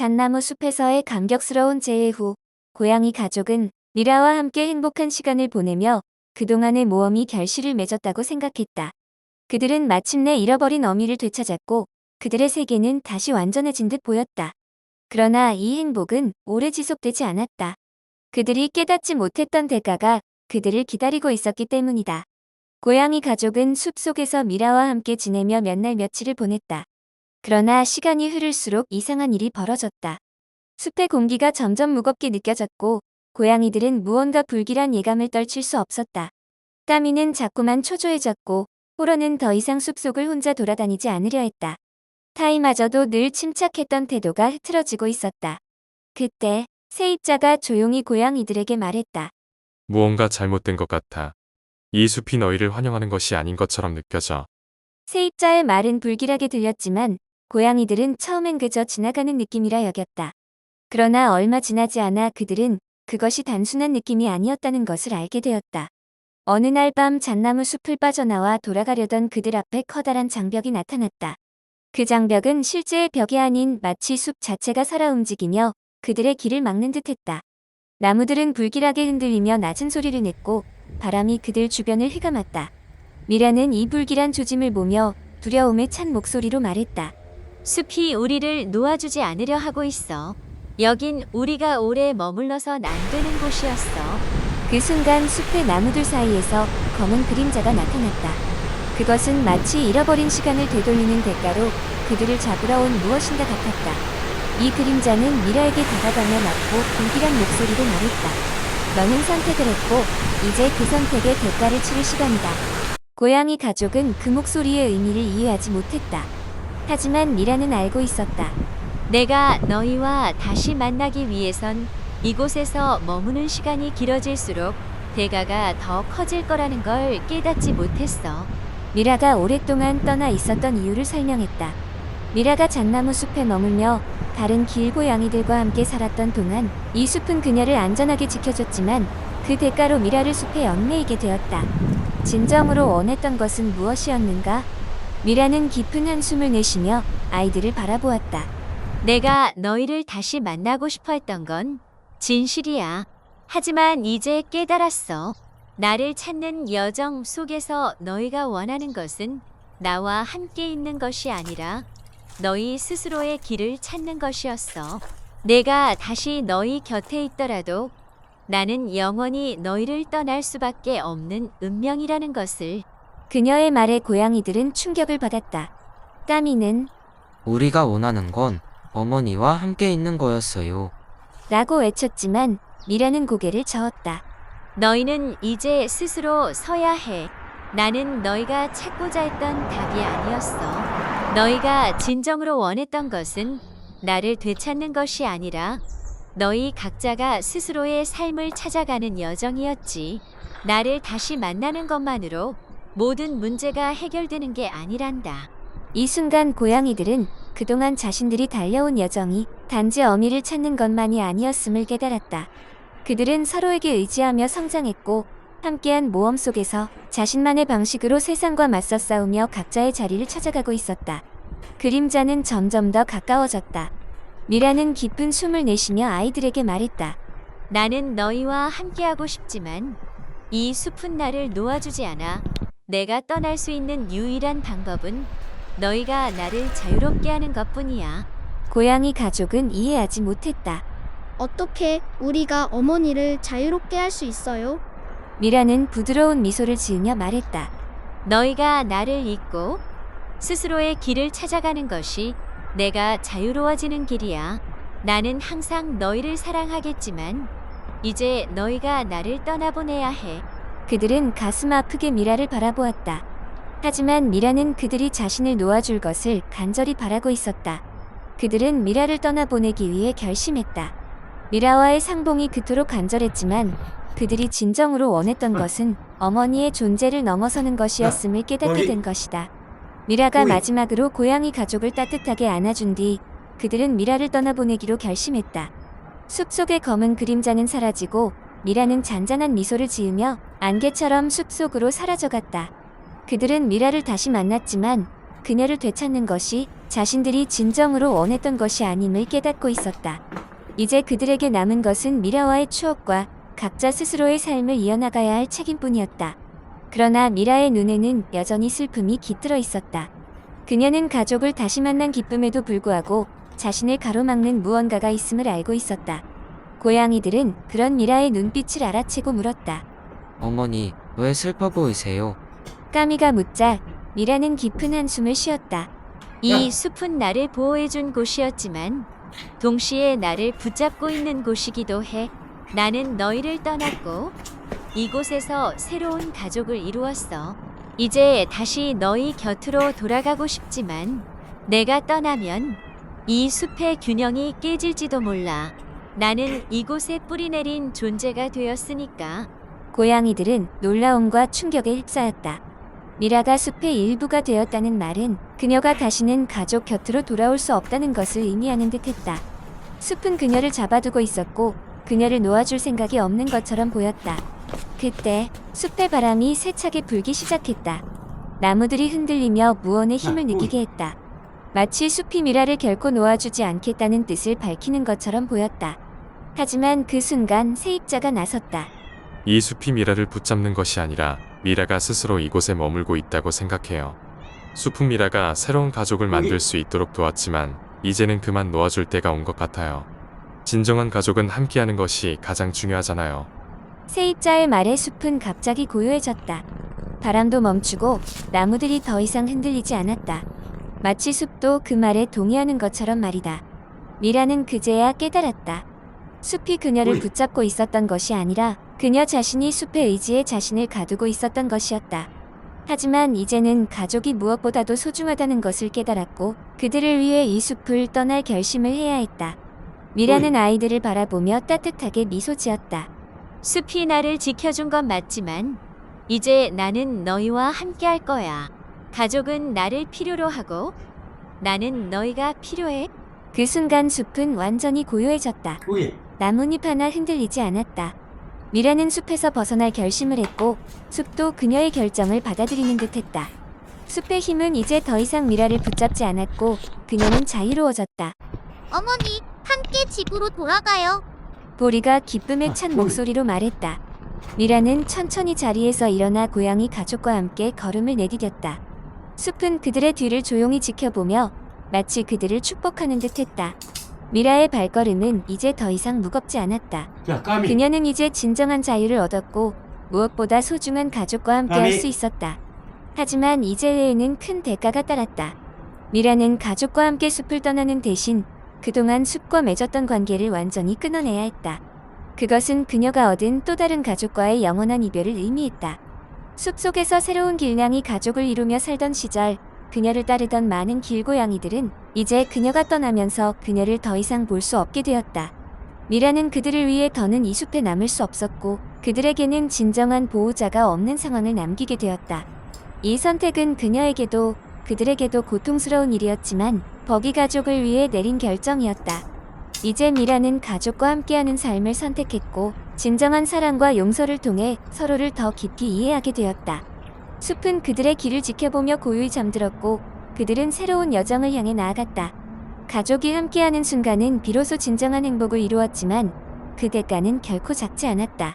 잣나무 숲에서의 감격스러운 재해 후 고양이 가족은 미라와 함께 행복한 시간을 보내며 그동안의 모험이 결실을 맺었다고 생각했다. 그들은 마침내 잃어버린 어미를 되찾았고 그들의 세계는 다시 완전해진 듯 보였다. 그러나 이 행복은 오래 지속되지 않았다. 그들이 깨닫지 못했던 대가가 그들을 기다리고 있었기 때문이다. 고양이 가족은 숲속에서 미라와 함께 지내며 몇 날 며칠을 보냈다. 그러나 시간이 흐를수록 이상한 일이 벌어졌다. 숲의 공기가 점점 무겁게 느껴졌고 고양이들은 무언가 불길한 예감을 떨칠 수 없었다. 까미는 자꾸만 초조해졌고 호러는 더 이상 숲속을 혼자 돌아다니지 않으려 했다. 타이마저도 늘 침착했던 태도가 흐트러지고 있었다. 그때 세입자가 조용히 고양이들에게 말했다. 무언가 잘못된 것 같아. 이 숲이 너희를 환영하는 것이 아닌 것처럼 느껴져. 세입자의 말은 불길하게 들렸지만 고양이들은 처음엔 그저 지나가는 느낌이라 여겼다. 그러나 얼마 지나지 않아 그들은 그것이 단순한 느낌이 아니었다는 것을 알게 되었다. 어느 날 밤 잣나무 숲을 빠져나와 돌아가려던 그들 앞에 커다란 장벽이 나타났다. 그 장벽은 실제의 벽이 아닌 마치 숲 자체가 살아 움직이며 그들의 길을 막는 듯했다. 나무들은 불길하게 흔들리며 낮은 소리를 냈고 바람이 그들 주변을 휘감았다. 미라는 이 불길한 조짐을 보며 두려움에 찬 목소리로 말했다. 숲이 우리를 놓아주지 않으려 하고 있어. 여긴 우리가 오래 머물러선 안 되는 곳이었어. 그 순간 숲의 나무들 사이에서 검은 그림자가 나타났다. 그것은 마치 잃어버린 시간을 되돌리는 대가로 그들을 잡으러 온 무엇인가 같았다. 이 그림자는 미라에게 다가가며 낮고 불길한 목소리로 말했다. 너는 선택을 했고 이제 그 선택의 대가를 치를 시간이다. 고양이 가족은 그 목소리의 의미를 이해하지 못했다. 하지만 미라는 알고 있었다. 내가 너희와 다시 만나기 위해선 이곳에서 머무는 시간이 길어질수록 대가가 더 커질 거라는 걸 깨닫지 못했어. 미라가 오랫동안 떠나 있었던 이유를 설명했다. 미라가 잣나무 숲에 머물며 다른 길고양이들과 함께 살았던 동안 이 숲은 그녀를 안전하게 지켜줬지만 그 대가로 미라를 숲에 얽매이게 되었다. 진정으로 원했던 것은 무엇이었는가? 미라는 깊은 한숨을 내쉬며 아이들을 바라보았다. 내가 너희를 다시 만나고 싶어 했던 건 진실이야. 하지만 이제 깨달았어. 나를 찾는 여정 속에서 너희가 원하는 것은 나와 함께 있는 것이 아니라 너희 스스로의 길을 찾는 것이었어. 내가 다시 너희 곁에 있더라도 나는 영원히 너희를 떠날 수밖에 없는 운명이라는 것을. 그녀의 말에 고양이들은 충격을 받았다. 까미는 우리가 원하는 건 어머니와 함께 있는 거였어요. 라고 외쳤지만 미라는 고개를 저었다. 너희는 이제 스스로 서야 해. 나는 너희가 찾고자 했던 답이 아니었어. 너희가 진정으로 원했던 것은 나를 되찾는 것이 아니라 너희 각자가 스스로의 삶을 찾아가는 여정이었지. 나를 다시 만나는 것만으로 모든 문제가 해결되는 게 아니란다. 이 순간 고양이들은 그동안 자신들이 달려온 여정이 단지 어미를 찾는 것만이 아니었음을 깨달았다. 그들은 서로에게 의지하며 성장했고 함께한 모험 속에서 자신만의 방식으로 세상과 맞서 싸우며 각자의 자리를 찾아가고 있었다. 그림자는 점점 더 가까워졌다. 미라는 깊은 숨을 내쉬며 아이들에게 말했다. 나는 너희와 함께하고 싶지만 이 숲은 나를 놓아주지 않아. 내가 떠날 수 있는 유일한 방법은 너희가 나를 자유롭게 하는 것뿐이야. 고양이 가족은 이해하지 못했다. 어떻게 우리가 어머니를 자유롭게 할 수 있어요? 미라는 부드러운 미소를 지으며 말했다. 너희가 나를 잊고 스스로의 길을 찾아가는 것이 내가 자유로워지는 길이야. 나는 항상 너희를 사랑하겠지만 이제 너희가 나를 떠나보내야 해. 그들은 가슴 아프게 미라를 바라보았다. 하지만 미라는 그들이 자신을 놓아줄 것을 간절히 바라고 있었다. 그들은 미라를 떠나보내기 위해 결심했다. 미라와의 상봉이 그토록 간절했지만 그들이 진정으로 원했던 것은 어머니의 존재를 넘어서는 것이었음을 깨닫게 된 것이다. 미라가 마지막으로 고양이 가족을 따뜻하게 안아준 뒤 그들은 미라를 떠나보내기로 결심했다. 숲속의 검은 그림자는 사라지고 미라는 잔잔한 미소를 지으며 안개처럼 숲속으로 사라져갔다. 그들은 미라를 다시 만났지만 그녀를 되찾는 것이 자신들이 진정으로 원했던 것이 아님을 깨닫고 있었다. 이제 그들에게 남은 것은 미라와의 추억과 각자 스스로의 삶을 이어나가야 할 책임뿐이었다. 그러나 미라의 눈에는 여전히 슬픔이 깃들어 있었다. 그녀는 가족을 다시 만난 기쁨에도 불구하고 자신을 가로막는 무언가가 있음을 알고 있었다. 고양이들은 그런 미라의 눈빛을 알아채고 물었다. 어머니, 왜 슬퍼 보이세요? 까미가 묻자 미라는 깊은 한숨을 쉬었다. 이 숲은 나를 보호해준 곳이었지만 동시에 나를 붙잡고 있는 곳이기도 해. 나는 너희를 떠났고 이곳에서 새로운 가족을 이루었어. 이제 다시 너희 곁으로 돌아가고 싶지만 내가 떠나면 이 숲의 균형이 깨질지도 몰라. 나는 이곳에 뿌리내린 존재가 되었으니까. 고양이들은 놀라움과 충격에 휩싸였다. 미라가 숲의 일부가 되었다는 말은 그녀가 다시는 가족 곁으로 돌아올 수 없다는 것을 의미하는 듯했다. 숲은 그녀를 잡아두고 있었고 그녀를 놓아줄 생각이 없는 것처럼 보였다. 그때 숲의 바람이 세차게 불기 시작했다. 나무들이 흔들리며 무언의 힘을 느끼게 했다. 마치 숲이 미라를 결코 놓아주지 않겠다는 뜻을 밝히는 것처럼 보였다. 하지만 그 순간 세입자가 나섰다. 이 숲이 미라를 붙잡는 것이 아니라 미라가 스스로 이곳에 머물고 있다고 생각해요. 숲은 미라가 새로운 가족을 만들 수 있도록 도왔지만 이제는 그만 놓아줄 때가 온 것 같아요. 진정한 가족은 함께하는 것이 가장 중요하잖아요. 세입자의 말에 숲은 갑자기 고요해졌다. 바람도 멈추고 나무들이 더 이상 흔들리지 않았다. 마치 숲도 그 말에 동의하는 것처럼 말이다. 미라는 그제야 깨달았다. 숲이 그녀를 붙잡고 있었던 것이 아니라 그녀 자신이 숲의 의지에 자신을 가두고 있었던 것이었다. 하지만 이제는 가족이 무엇보다도 소중하다는 것을 깨달았고 그들을 위해 이 숲을 떠날 결심을 해야 했다. 미라는 아이들을 바라보며 따뜻하게 미소 지었다. 숲이 나를 지켜준 건 맞지만 이제 나는 너희와 함께 할 거야. 가족은 나를 필요로 하고 나는 너희가 필요해. 그 순간 숲은 완전히 고요해졌다. 나뭇잎 하나 흔들리지 않았다. 미라는 숲에서 벗어날 결심을 했고 숲도 그녀의 결정을 받아들이는 듯했다. 숲의 힘은 이제 더 이상 미라를 붙잡지 않았고 그녀는 자유로워졌다. 어머니, 함께 집으로 돌아가요. 보리가 기쁨에 찬 목소리로 말했다. 미라는 천천히 자리에서 일어나 고양이 가족과 함께 걸음을 내디뎠다. 숲은 그들의 뒤를 조용히 지켜보며 마치 그들을 축복하는 듯했다. 미라의 발걸음은 이제 더 이상 무겁지 않았다. 그녀는 이제 진정한 자유를 얻었고 무엇보다 소중한 가족과 함께 할 수 있었다. 하지만 이제에는 큰 대가가 따랐다. 미라는 가족과 함께 숲을 떠나는 대신 그동안 숲과 맺었던 관계를 완전히 끊어내야 했다. 그것은 그녀가 얻은 또 다른 가족과의 영원한 이별을 의미했다. 숲 속에서 새로운 길냥이 가족을 이루며 살던 시절 그녀를 따르던 많은 길고양이들은 이제 그녀가 떠나면서 그녀를 더 이상 볼 수 없게 되었다. 미라는 그들을 위해 더는 이 숲에 남을 수 없었고 그들에게는 진정한 보호자가 없는 상황을 남기게 되었다. 이 선택은 그녀에게도 그들에게도 고통스러운 일이었지만 버기 가족을 위해 내린 결정이었다. 이제 미라는 가족과 함께하는 삶을 선택했고 진정한 사랑과 용서를 통해 서로를 더 깊이 이해하게 되었다. 숲은 그들의 길을 지켜보며 고요히 잠들었고 그들은 새로운 여정을 향해 나아갔다. 가족이 함께하는 순간은 비로소 진정한 행복을 이루었지만 그 대가는 결코 작지 않았다.